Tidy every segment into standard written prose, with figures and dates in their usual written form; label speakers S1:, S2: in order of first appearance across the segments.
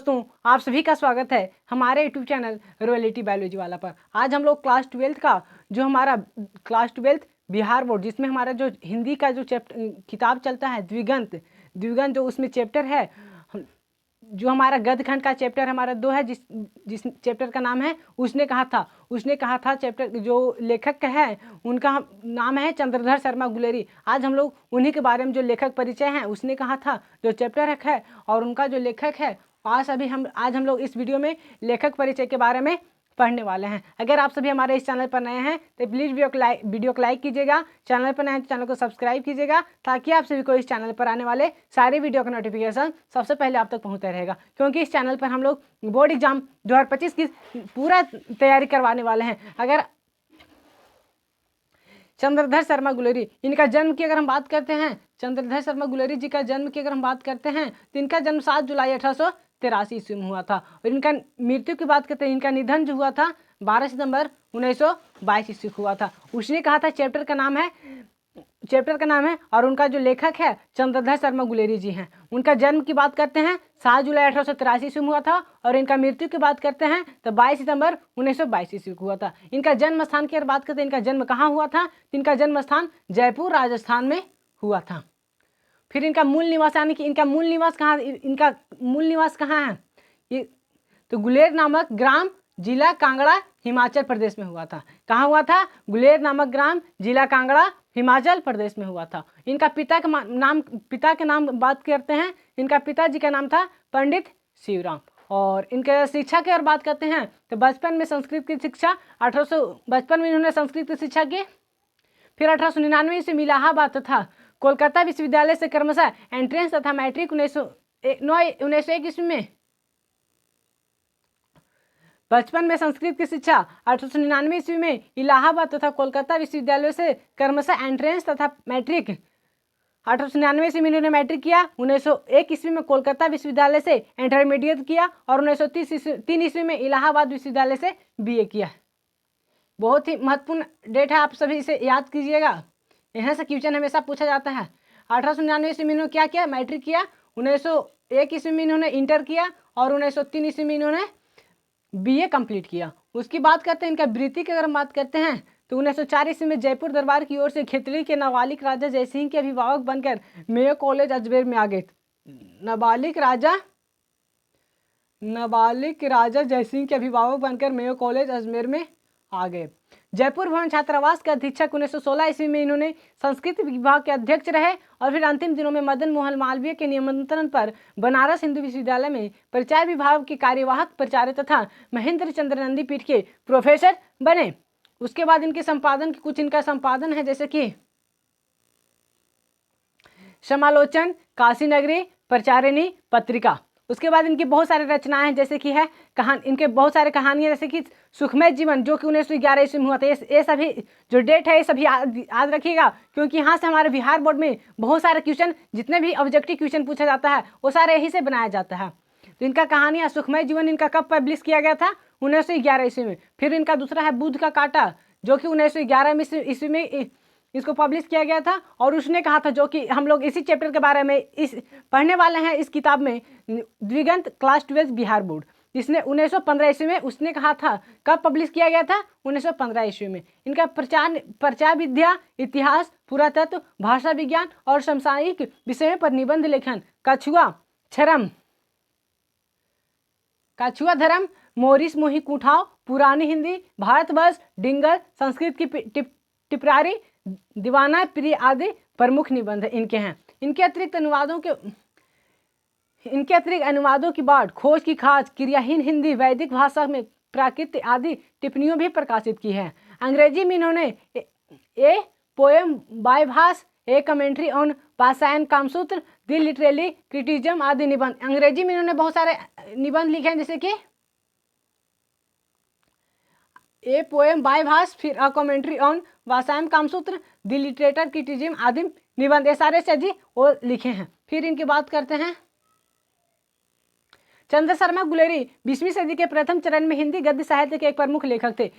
S1: दोस्तों, आप सभी का स्वागत है हमारे यूट्यूब चैनल रॉयलिटी बायोलॉजी वाला पर। आज हम लोग क्लास 12 का जो हमारा क्लास 12 बिहार बोर्ड, जिसमें हमारा जो हिंदी का जो किताब चलता है द्विगंत द्विगंत, जो उसमें चैप्टर है, जो हमारा गद्य खंड का चैप्टर हमारा 2 है, जिस चैप्टर का नाम है उसने कहा था चैप्टर जो लेखक है उनका नाम है चंद्रधर शर्मा गुलेरी। आज हम लोग उन्हीं के बारे में जो लेखक परिचय हैं उसने कहा था जो चैप्टर है और उनका जो लेखक है। आज हम लोग इस वीडियो में लेखक परिचय के बारे में पढ़ने वाले हैं। अगर आप सभी हमारे इस चैनल पर नए हैं तो प्लीज़ वीडियो को लाइक कीजिएगा। चैनल पर नए हैं तो चैनल को सब्सक्राइब कीजिएगा, ताकि आप सभी को इस चैनल पर आने वाले सारे वीडियो का नोटिफिकेशन सबसे पहले आप तक पहुंचता रहेगा। क्योंकि इस चैनल पर हम लोग बोर्ड एग्जाम 2025 की पूरा तैयारी करवाने वाले हैं। अगर चंद्रधर शर्मा गुलेरी, इनका जन्म की अगर हम बात करते हैं, चंद्रधर शर्मा गुलेरी जी का जन्म की अगर हम बात करते हैं तो इनका जन्म 7 जुलाई 1883 ईस्वी में हुआ था। और इनका मृत्यु की बात करते हैं, इनका निधन जो हुआ था 12 सितंबर 1922 ईस्वी को हुआ था। उसने कहा था चैप्टर का नाम है और उनका जो लेखक है चंद्रधर शर्मा गुलेरी जी हैं। उनका जन्म की बात करते हैं 7 जुलाई 1883 ईस्वी में हुआ था और इनका मृत्यु की बात करते हैं तो 22 सितंबर 1922 ईस्वी को हुआ था। इनका जन्म स्थान की अगर बात करते हैं, इनका जन्म कहाँ हुआ था, इनका जन्म स्थान जयपुर राजस्थान में हुआ था। फिर इनका मूल निवास, यानी कि इनका मूल निवास कहाँ है, ये तो गुलेर नामक ग्राम, जिला कांगड़ा, हिमाचल प्रदेश में हुआ था। कहाँ हुआ था? गुलेर नामक ग्राम, जिला कांगड़ा, हिमाचल प्रदेश में हुआ था। इनका पिता के नाम बात करते हैं, इनका पिताजी का नाम था पंडित शिवराम। और इनके शिक्षा की अगर बात करते हैं तो बचपन में संस्कृत की शिक्षा बचपन में इन्होंने संस्कृत की शिक्षा की। फिर 1899 से इलाहाबाद तथा कोलकाता विश्वविद्यालय से क्रमशः एंट्रेंस तथा मैट्रिक 1901 ईस्वी में। बचपन में संस्कृत की शिक्षा 1899 ईस्वी में इलाहाबाद तथा कोलकाता विश्वविद्यालय से क्रमशः एंट्रेंस तथा मैट्रिक 1899 ईस्वी में इन्होंने मैट्रिक किया, 1901 ईस्वी में कोलकाता विश्वविद्यालय से इंटरमीडिएट किया और 1903 ईस्वी में इलाहाबाद विश्वविद्यालय से बीए किया। बहुत ही महत्वपूर्ण डेट है, आप सभी इसे याद कीजिएगा, यहाँ से क्वेश्चन हमेशा पूछा जाता है। 1899 ईस्वी में इन्होंने क्या किया? मैट्रिक किया। 1901 ईस्वी में इन्होंने इंटर किया और 1903 ईस्वी में इन्होंने बीए कंप्लीट किया। उसकी बात करते हैं इनका वृत्ति की अगर हम बात करते हैं तो 1904 ईस्वी में जयपुर दरबार की ओर से खेतड़ी के नाबालिग राजा जयसिंह के अभिभावक बनकर मेयो कॉलेज अजमेर में आ गए। नाबालिग राजा जयसिंह के अभिभावक बनकर मेयो कॉलेज अजमेर में आ गए। जयपुर भवन छात्रावास के अधीक्षक 1916 ईस्वी में इन्होंने संस्कृत विभाग के अध्यक्ष रहे और फिर अंतिम दिनों में मदन मोहन मालवीय के निमंत्रण पर बनारस हिंदू विश्वविद्यालय में प्रचार विभाग के कार्यवाहक प्राचार्य तथा महेंद्र चंद्र नंदी पीठ के प्रोफेसर बने। उसके बाद इनके संपादन है, जैसे कि समालोचन, काशी नगरी, प्रचारिणी पत्रिका। उसके बाद इनकी बहुत सारी रचनाएं हैं, जैसे कि है इनके बहुत सारे कहानियां, जैसे कि सुखमय जीवन जो कि 1911 ईस्वी में हुआ था। ये सभी जो डेट है ये सभी याद रखिएगा, क्योंकि यहाँ से हमारे बिहार बोर्ड में बहुत सारे क्वेश्चन, जितने भी ऑब्जेक्टिव क्वेश्चन पूछा जाता है वो सारे यहीं से बनाया जाता है। तो इनका कहानियाँ सुखमय जीवन इनका कब पब्लिश किया गया था? 1911 ईस्वी में। फिर इनका दूसरा है बुद्ध का कांटा, जो कि 1911 ईस्वी में इसको पब्लिश किया गया था। और उसने कहा था, जो कि हम लोग इसी चैप्टर के बारे में पढ़ने वाले हैं इस किताब में, द्विगंत क्लास 12 बिहार बोर्ड, इसने 1915 ईस्वी में उसने कहा था। कब पब्लिश किया गया था? 1915 ईस्वी में। इनका प्रचार विद्या, इतिहास, पुरातत्व, भाषा विज्ञान और समसामयिक विषयों पर निबंध लेखन, कछुआ धर्म, मोरिस मोही कुठाव, पुरानी हिंदी, भारतवर्ष, डिंगल, संस्कृत की टिप्पणी, दीवाना प्रिय आदि प्रमुख निबंध इनके हैं। इनके अतिरिक्त अनुवादों की बाढ़, खोज की खाज, क्रियाहीन हिंदी, वैदिक भाषा में प्राकृत आदि टिप्पणियों भी प्रकाशित की है। अंग्रेजी में इन्होंने a poem by Bhasa, A commentary on पाषाण कामसूत्र, द लिटरेरी क्रिटिज्म आदि निबंध। अंग्रेजी में इन्होंने बहुत सारे निबंध लिखे हैं, जैसे कि ए पोएम बाय भास, फिर अ कमेंट्री ऑन पाषाण कामसूत्र, द लिटरेचर क्रिटिज्म आदि निबंध, ये सारे से जी वो लिखे हैं। फिर इनकी बात करते हैं, चंद्र शर्मा गुलेरी 20वीं सदी के प्रथम चरण में हिंदी गद्य साहित्य के एक प्रमुख लेखक थे।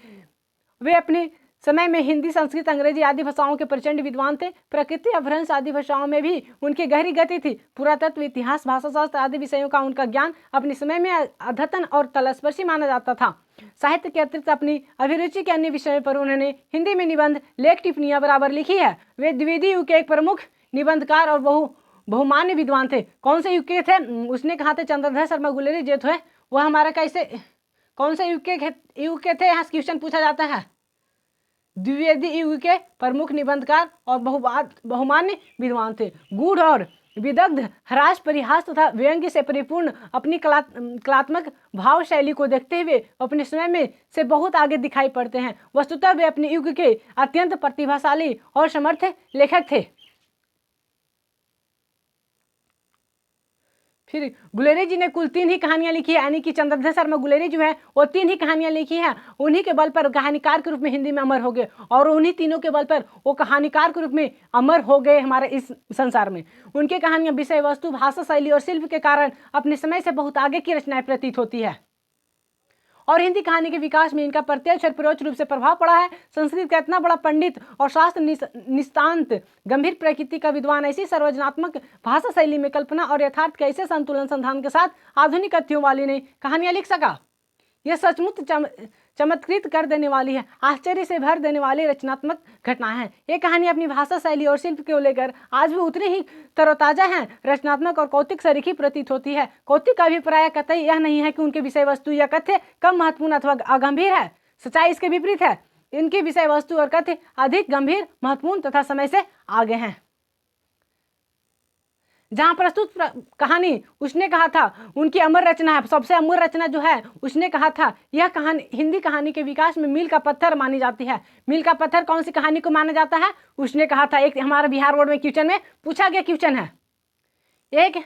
S1: वे अपनी समय में हिंदी, संस्कृत, अंग्रेजी आदि भाषाओं के प्रचंड विद्वान थे। प्रकृति, अपभ्रंश आदि भाषाओं में भी उनकी गहरी गति थी। पुरातत्व, इतिहास, भाषाशास्त्र आदि विषयों का उनका ज्ञान अपने समय में अद्यतन और तलस्पर्शी माना जाता था। साहित्य के अतिरिक्त अपनी अभिरुचि के अन्य विषयों पर उन्होंने हिंदी में निबंध, लेख, टिप्पणियां बराबर लिखी है। वे द्विवेदी युग के एक प्रमुख निबंधकार और बहुमान्य विद्वान थे। कौन से युग के थे? उसने कहा था चंद्रधर शर्मा गुलेरी जो थे वह हमारा कैसे कौन से युग के थे? यहाँ क्वेश्चन पूछा जाता है। द्विवेदी युग के प्रमुख निबंधकार और बहुमान्य विद्वान थे। गूढ़ और विदग्ध ह्रास, परिहास तथा व्यंग्य से परिपूर्ण अपनी कलात्मक भाव शैली को देखते हुए अपने समय में से बहुत आगे दिखाई पड़ते हैं। वस्तुतः वे अपने युग के अत्यंत प्रतिभाशाली और समर्थ लेखक थे। फिर गुलेरी जी ने कुल 3 ही कहानियां लिखी है, यानी कि चंद्रधर शर्मा गुलेरी जो है वो 3 ही कहानियां लिखी हैं। उन्हीं के बल पर कहानीकार के रूप में हिंदी में अमर हो गए और उन्हीं तीनों के बल पर वो कहानीकार के रूप में अमर हो गए हमारे इस संसार में। उनकी कहानियां विषय वस्तु, भाषा शैली और शिल्प के कारण अपने समय से बहुत आगे की रचनाएं प्रतीत होती है और हिंदी कहानी के विकास में इनका प्रत्यक्ष और परोक्ष रूप से प्रभाव पड़ा है। संस्कृत का इतना बड़ा पंडित और शास्त्र निष्णात गंभीर प्रकृति का विद्वान ऐसी सर्वजनात्मक भाषा शैली में कल्पना और यथार्थ के ऐसे संतुलन संधान के साथ आधुनिक कथ्यों वाली ने कहानियां लिख सका। यह सचमुच चमत्कृत कर देने वाली है, आश्चर्य से भर देने वाली रचनात्मक घटनाएं हैं। ये कहानी अपनी भाषा शैली और शिल्प को लेकर आज भी उतनी ही तरोताजा है, रचनात्मक और कौतिक सरीखी प्रतीत होती है। कौतिक का अभिप्राय कतई यह नहीं है कि उनके विषय वस्तु या कथ्य कम महत्वपूर्ण अथवा अगंभीर है। सच्चाई इसके विपरीत है। इनकी विषय वस्तु और कथ्य अधिक गंभीर, महत्वपूर्ण तथा समय से आगे हैं। जहां प्रस्तुत कहानी उसने कहा था उनकी अमर रचना है, सबसे अमर रचना जो है उसने कहा था यह कहानी हिंदी कहानी के विकास में मील का पत्थर मानी जाती है। मील का पत्थर कौन सी कहानी को माना जाता है? उसने कहा था, एक हमारे बिहार बोर्ड में क्वेश्चन में पूछा गया क्वेश्चन है। एक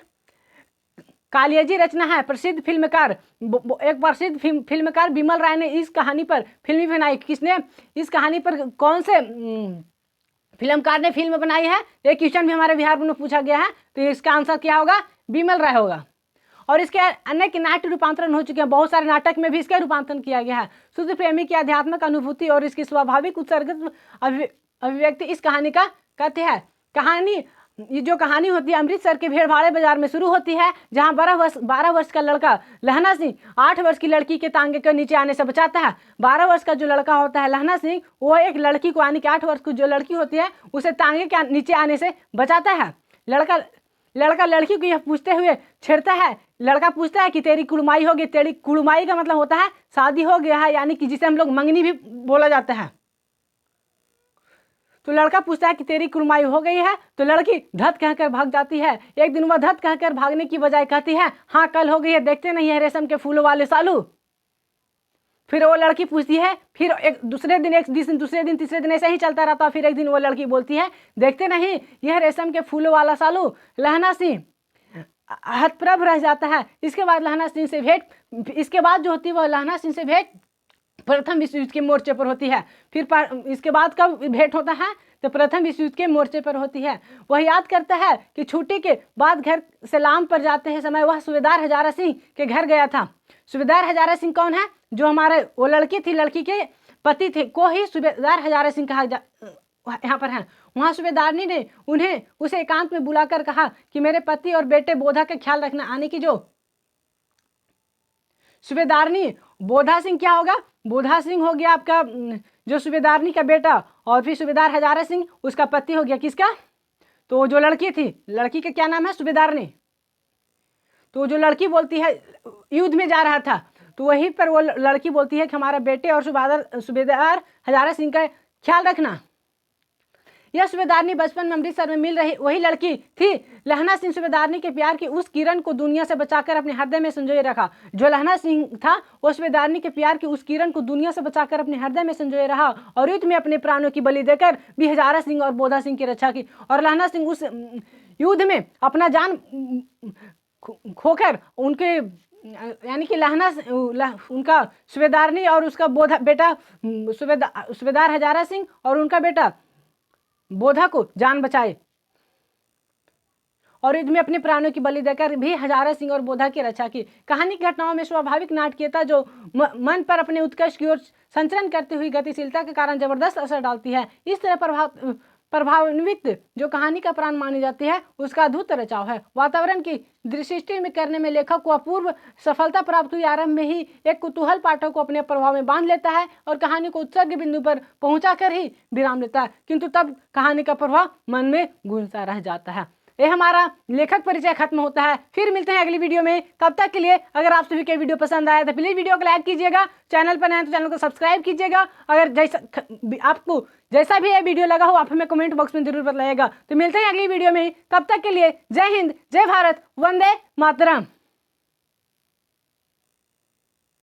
S1: कालियाजी रचना है, प्रसिद्ध फिल्मकार बिमल राय ने इस कहानी पर फिल्म बनाई। किसने इस कहानी पर, कौन से फिल्मकार ने फिल्म बनाई है? ये क्वेश्चन भी हमारे बिहार में पूछा गया है, तो इसका आंसर क्या होगा? बिमल राय होगा। और इसके अनेक नाट्य रूपांतरण हो चुके हैं, बहुत सारे नाटक में भी इसका रूपांतरण किया गया है। शुद्ध प्रेमी की आध्यात्मिक अनुभूति और इसकी स्वाभाविक उत्सर्गित अभिव्यक्ति इस कहानी का कथ्य है। ये जो कहानी होती है अमृतसर के भेड़भाड़े बाजार में शुरू होती है, जहां 12 वर्ष का लड़का लहना सिंह 8 वर्ष की लड़की के तांगे के नीचे आने से बचाता है। 12 वर्ष का जो लड़का होता है लहना सिंह, वो एक लड़की को, यानी कि 8 वर्ष की जो लड़की होती है उसे तांगे के नीचे आने से बचाता है। लड़का लड़की को यह पूछते हुए छेड़ता है। लड़का पूछता है कि तेरी कुड़माई होगी। तेरी कुड़माई का मतलब होता है शादी हो गया है, यानी कि जिसे हम लोग मंगनी भी बोला जाता है। तो लड़का पूछता है कि तेरी कुड़माई हो गई है, तो लड़की धत कहकर भाग जाती है। एक दिन वह धत कहकर भागने की बजाय कहती है, हाँ कल हो गई है, देखते नहीं है रेशम के फूलों वाले सालू। फिर वो लड़की पूछती है, फिर दूसरे दिन तीसरे दिन ऐसे ही चलता रहता। फिर एक दिन वो लड़की बोलती है, देखते नहीं यह रेशम के फूलों वाला सालू। लहना सिंह हतप्रभ रह जाता है। इसके बाद लहना सिंह से भेंट, इसके बाद जो होती है वह लहना सिंह से भेंट प्रथम विश्व युद्ध के मोर्चे पर होती है। फिर इसके बाद कब भेंट होता है? तो प्रथम विश्व युद्ध के मोर्चे पर होती है। वह याद करता है कि छुट्टी के बाद घर से लाम पर जाते हैं समय वह सूबेदार हजारा सिंह के घर गया था। सूबेदार हजारा सिंह कौन है? जो हमारे वो लड़की थी, लड़की के पति थे, को ही सूबेदार हजारा सिंह कहा यहाँ पर है। वहाँ सूबेदारनी ने उसे एकांत में बुलाकर कहा कि मेरे पति और बेटे बोधा का ख्याल रखना। आने की जो सूबेदारनी, बोधा सिंह क्या होगा? बोधा सिंह हो गया आपका जो सूबेदारनी का बेटा, और फिर सूबेदार हजारा सिंह उसका पति हो गया। किसका? तो जो लड़की थी, लड़की का क्या नाम है? सूबेदारनी। तो जो लड़की बोलती है युद्ध में जा रहा था, तो वहीं पर वो लड़की बोलती है कि हमारे बेटे और सूबेदार हजारा सिंह का ख्याल रखना। यह सूबेदारनी बचपन में अमृतसर में मिल रही वही लड़की थी। लहना सिंह सूबेदारनी के प्यार की उस किरण को दुनिया से बचाकर अपने हृदय में संजोए रखा। जो लहना सिंह था वो सूबेदारनी के प्यार की उस किरण को दुनिया से बचाकर अपने हृदय में संजोए रहा और युद्ध में अपने प्राणों की बलि देकर भी हजारा सिंह और बोधा सिंह की रक्षा की। और लहना सिंह उस युद्ध में अपना जान खोकर उनके, यानी कि उनका सूबेदारनी और उसका बोधा बेटा सूबेदार हजारा सिंह और उनका बेटा बोधा को जान बचाए। और युद्ध में अपने प्राणों की बलि देकर भी हजारा सिंह और बोधा की रक्षा की। कहानी की घटनाओं में स्वाभाविक नाटकीयता जो मन पर अपने उत्कर्ष की ओर संचरण करती हुई गतिशीलता के कारण जबरदस्त असर डालती है। इस तरह प्रभावान्वित जो कहानी का प्राण मानी जाती है उसका अद्भुत रचाव है। वातावरण की दृष्टि में करने में लेखक को अपूर्व सफलता प्राप्त हुई। आरंभ में ही एक कुतूहल पाठक को अपने प्रभाव में बांध लेता है और कहानी को उत्सर्ग बिंदु पर पहुंचाकर ही विराम लेता है, किंतु तब कहानी का प्रभाव मन में गूंजता रह जाता है। ये हमारा लेखक परिचय खत्म होता है। फिर मिलते हैं अगली वीडियो में। तब तक के लिए अगर आप सभी के वीडियो पसंद आया तो प्लीज वीडियो को लाइक कीजिएगा, चैनल पर नए हैं तो चैनल को सब्सक्राइब कीजिएगा। अगर आपको जैसा भी ये वीडियो लगा हो आप हमें कमेंट बॉक्स में जरूर बताइएगा। तो मिलते हैं अगली वीडियो में, तब तक के लिए जय हिंद, जय भारत, वंदे मातरम।